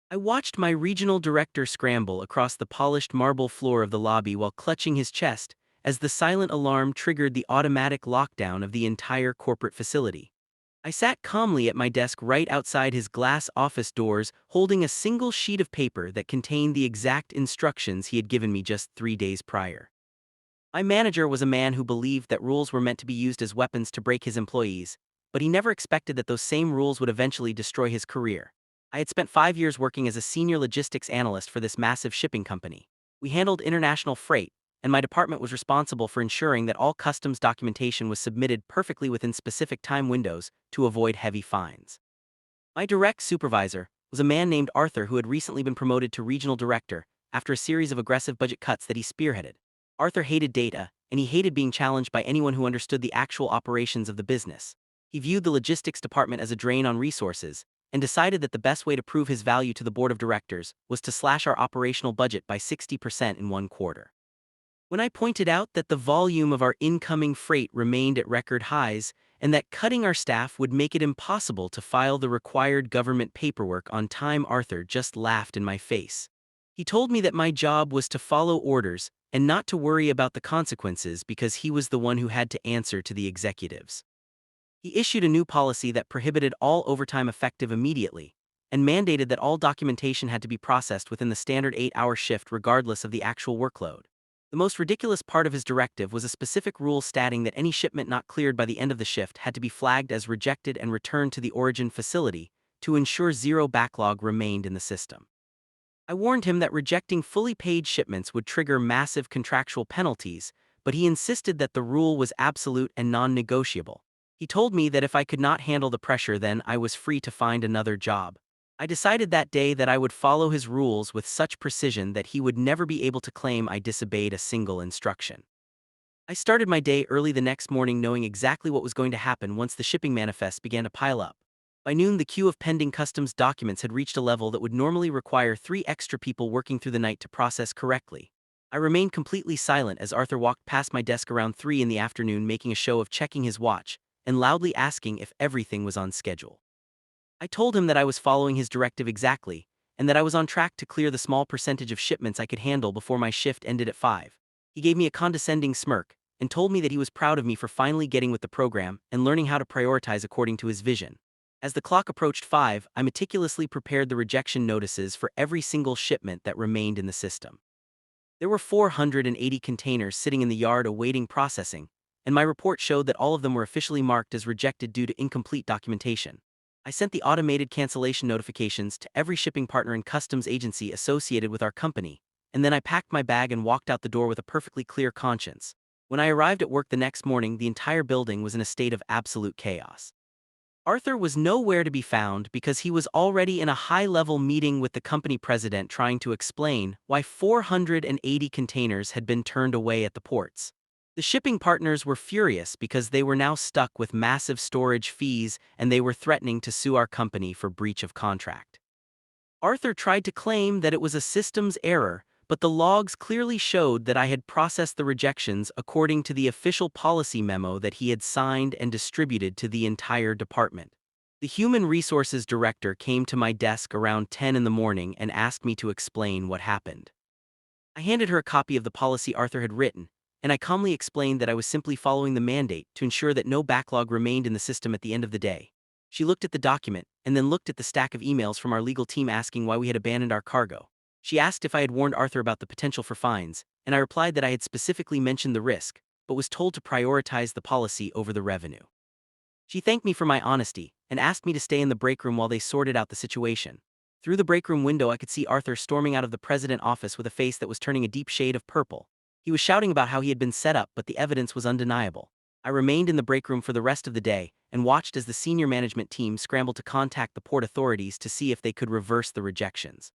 I watched my regional director scramble across the polished marble floor of the lobby while clutching his chest as the silent alarm triggered the automatic lockdown of the entire corporate facility. I sat calmly at my desk right outside his glass office doors, holding a single sheet of paper that contained the exact instructions he had given me just 3 days prior. My manager was a man who believed that rules were meant to be used as weapons to break his employees, but he never expected that those same rules would eventually destroy his career. I had spent 5 years working as a senior logistics analyst for this massive shipping company. We handled international freight, and my department was responsible for ensuring that all customs documentation was submitted perfectly within specific time windows to avoid heavy fines. My direct supervisor was a man named Arthur who had recently been promoted to regional director after a series of aggressive budget cuts that he spearheaded. Arthur hated data, and he hated being challenged by anyone who understood the actual operations of the business. He viewed the logistics department as a drain on resources, and decided that the best way to prove his value to the board of directors was to slash our operational budget by 60% in 1 quarter. When I pointed out that the volume of our incoming freight remained at record highs, and that cutting our staff would make it impossible to file the required government paperwork on time, Arthur just laughed in my face. He told me that my job was to follow orders and not to worry about the consequences because he was the one who had to answer to the executives. He issued a new policy that prohibited all overtime effective immediately, and mandated that all documentation had to be processed within the standard 8-hour shift regardless of the actual workload. The most ridiculous part of his directive was a specific rule stating that any shipment not cleared by the end of the shift had to be flagged as rejected and returned to the origin facility to ensure zero backlog remained in the system. I warned him that rejecting fully paid shipments would trigger massive contractual penalties, but he insisted that the rule was absolute and non-negotiable. He told me that if I could not handle the pressure, then I was free to find another job. I decided that day that I would follow his rules with such precision that he would never be able to claim I disobeyed a single instruction. I started my day early the next morning knowing exactly what was going to happen once the shipping manifests began to pile up. By noon, the queue of pending customs documents had reached a level that would normally require 3 extra people working through the night to process correctly. I remained completely silent as Arthur walked past my desk around 3 in the afternoon, making a show of checking his watch and loudly asking if everything was on schedule. I told him that I was following his directive exactly, and that I was on track to clear the small percentage of shipments I could handle before my shift ended at 5. He gave me a condescending smirk and told me that he was proud of me for finally getting with the program and learning how to prioritize according to his vision. As the clock approached 5, I meticulously prepared the rejection notices for every single shipment that remained in the system. There were 480 containers sitting in the yard awaiting processing, and my report showed that all of them were officially marked as rejected due to incomplete documentation. I sent the automated cancellation notifications to every shipping partner and customs agency associated with our company, and then I packed my bag and walked out the door with a perfectly clear conscience. When I arrived at work the next morning, the entire building was in a state of absolute chaos. Arthur was nowhere to be found because he was already in a high-level meeting with the company president trying to explain why 480 containers had been turned away at the ports. The shipping partners were furious because they were now stuck with massive storage fees and they were threatening to sue our company for breach of contract. Arthur tried to claim that it was a systems error, but the logs clearly showed that I had processed the rejections according to the official policy memo that he had signed and distributed to the entire department. The human resources director came to my desk around 10 in the morning and asked me to explain what happened. I handed her a copy of the policy Arthur had written, and I calmly explained that I was simply following the mandate to ensure that no backlog remained in the system at the end of the day. She looked at the document and then looked at the stack of emails from our legal team asking why we had abandoned our cargo. She asked if I had warned Arthur about the potential for fines, and I replied that I had specifically mentioned the risk, but was told to prioritize the policy over the revenue. She thanked me for my honesty and asked me to stay in the break room while they sorted out the situation. Through the break room window, I could see Arthur storming out of the president's office with a face that was turning a deep shade of purple. He was shouting about how he had been set up, but the evidence was undeniable. I remained in the break room for the rest of the day and watched as the senior management team scrambled to contact the port authorities to see if they could reverse the rejections.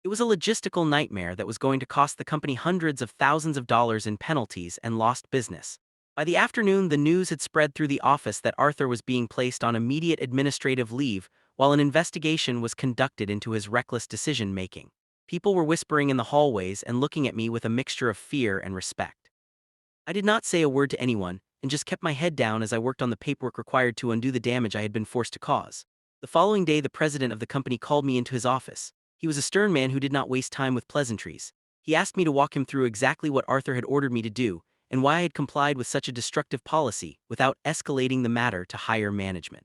It was a logistical nightmare that was going to cost the company hundreds of thousands of dollars in penalties and lost business. By the afternoon, the news had spread through the office that Arthur was being placed on immediate administrative leave while an investigation was conducted into his reckless decision-making. People were whispering in the hallways and looking at me with a mixture of fear and respect. I did not say a word to anyone and just kept my head down as I worked on the paperwork required to undo the damage I had been forced to cause. The following day, the president of the company called me into his office. He was a stern man who did not waste time with pleasantries. He asked me to walk him through exactly what Arthur had ordered me to do, and why I had complied with such a destructive policy without escalating the matter to higher management.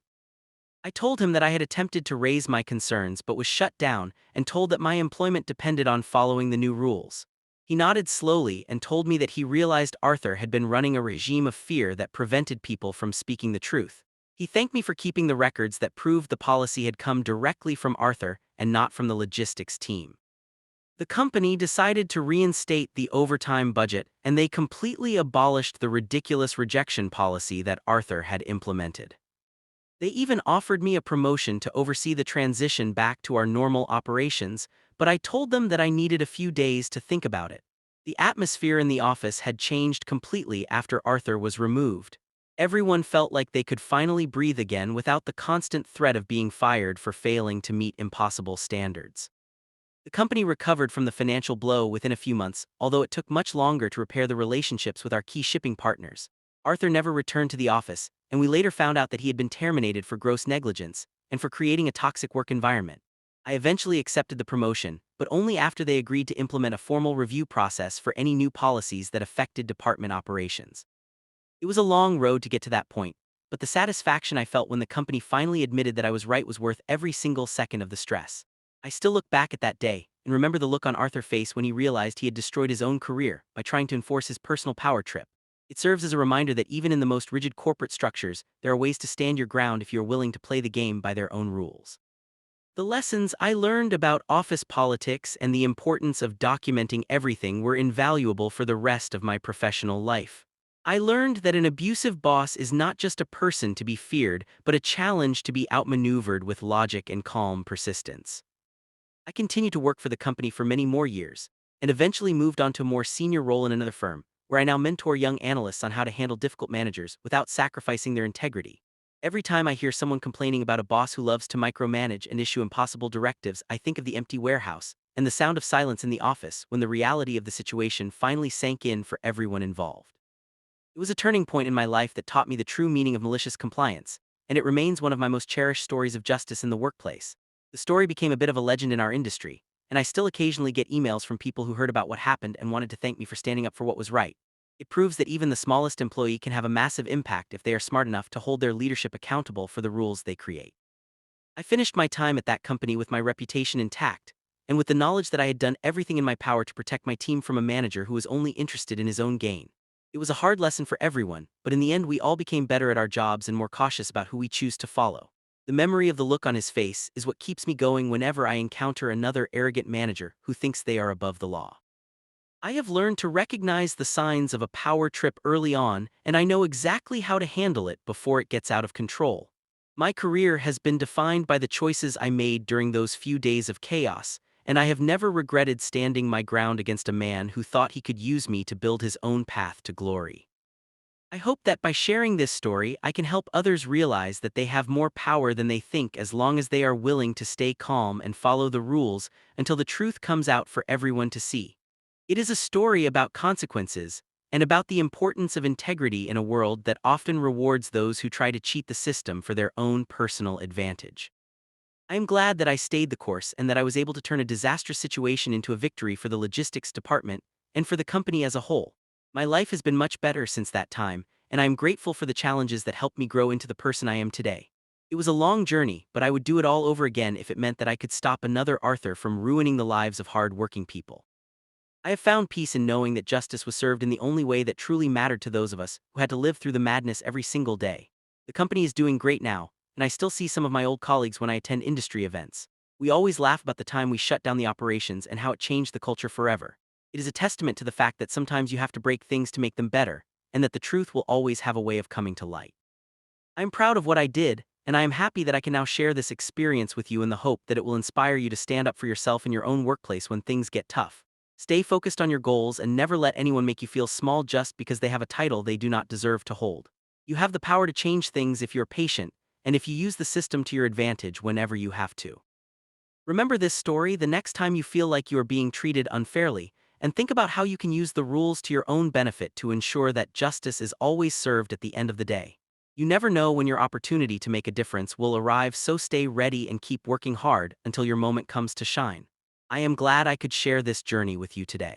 I told him that I had attempted to raise my concerns but was shut down and told that my employment depended on following the new rules. He nodded slowly and told me that he realized Arthur had been running a regime of fear that prevented people from speaking the truth. He thanked me for keeping the records that proved the policy had come directly from Arthur and not from the logistics team. The company decided to reinstate the overtime budget, and they completely abolished the ridiculous rejection policy that Arthur had implemented. They even offered me a promotion to oversee the transition back to our normal operations, but I told them that I needed a few days to think about it. The atmosphere in the office had changed completely after Arthur was removed. Everyone felt like they could finally breathe again without the constant threat of being fired for failing to meet impossible standards. The company recovered from the financial blow within a few months, although it took much longer to repair the relationships with our key shipping partners. Arthur never returned to the office, and we later found out that he had been terminated for gross negligence and for creating a toxic work environment. I eventually accepted the promotion, but only after they agreed to implement a formal review process for any new policies that affected department operations. It was a long road to get to that point, but the satisfaction I felt when the company finally admitted that I was right was worth every single second of the stress. I still look back at that day and remember the look on Arthur's face when he realized he had destroyed his own career by trying to enforce his personal power trip. It serves as a reminder that even in the most rigid corporate structures, there are ways to stand your ground if you're willing to play the game by their own rules. The lessons I learned about office politics and the importance of documenting everything were invaluable for the rest of my professional life. I learned that an abusive boss is not just a person to be feared, but a challenge to be outmaneuvered with logic and calm persistence. I continued to work for the company for many more years, and eventually moved on to a more senior role in another firm, where I now mentor young analysts on how to handle difficult managers without sacrificing their integrity. Every time I hear someone complaining about a boss who loves to micromanage and issue impossible directives, I think of the empty warehouse and the sound of silence in the office when the reality of the situation finally sank in for everyone involved. It was a turning point in my life that taught me the true meaning of malicious compliance, and it remains one of my most cherished stories of justice in the workplace. The story became a bit of a legend in our industry, and I still occasionally get emails from people who heard about what happened and wanted to thank me for standing up for what was right. It proves that even the smallest employee can have a massive impact if they are smart enough to hold their leadership accountable for the rules they create. I finished my time at that company with my reputation intact, and with the knowledge that I had done everything in my power to protect my team from a manager who was only interested in his own gain. It was a hard lesson for everyone, but in the end we all became better at our jobs and more cautious about who we choose to follow. The memory of the look on his face is what keeps me going whenever I encounter another arrogant manager who thinks they are above the law. I have learned to recognize the signs of a power trip early on, and I know exactly how to handle it before it gets out of control. My career has been defined by the choices I made during those few days of chaos, and I have never regretted standing my ground against a man who thought he could use me to build his own path to glory. I hope that by sharing this story, I can help others realize that they have more power than they think as long as they are willing to stay calm and follow the rules until the truth comes out for everyone to see. It is a story about consequences and about the importance of integrity in a world that often rewards those who try to cheat the system for their own personal advantage. I am glad that I stayed the course and that I was able to turn a disastrous situation into a victory for the logistics department and for the company as a whole. My life has been much better since that time, and I am grateful for the challenges that helped me grow into the person I am today. It was a long journey, but I would do it all over again if it meant that I could stop another Arthur from ruining the lives of hard-working people. I have found peace in knowing that justice was served in the only way that truly mattered to those of us who had to live through the madness every single day. The company is doing great now, and I still see some of my old colleagues when I attend industry events. We always laugh about the time we shut down the operations and how it changed the culture forever. It is a testament to the fact that sometimes you have to break things to make them better, and that the truth will always have a way of coming to light. I am proud of what I did, and I am happy that I can now share this experience with you in the hope that it will inspire you to stand up for yourself in your own workplace when things get tough. Stay focused on your goals and never let anyone make you feel small just because they have a title they do not deserve to hold. You have the power to change things if you're patient, and if you use the system to your advantage whenever you have to. Remember this story the next time you feel like you are being treated unfairly, and think about how you can use the rules to your own benefit to ensure that justice is always served at the end of the day. You never know when your opportunity to make a difference will arrive, so stay ready and keep working hard until your moment comes to shine. I am glad I could share this journey with you today.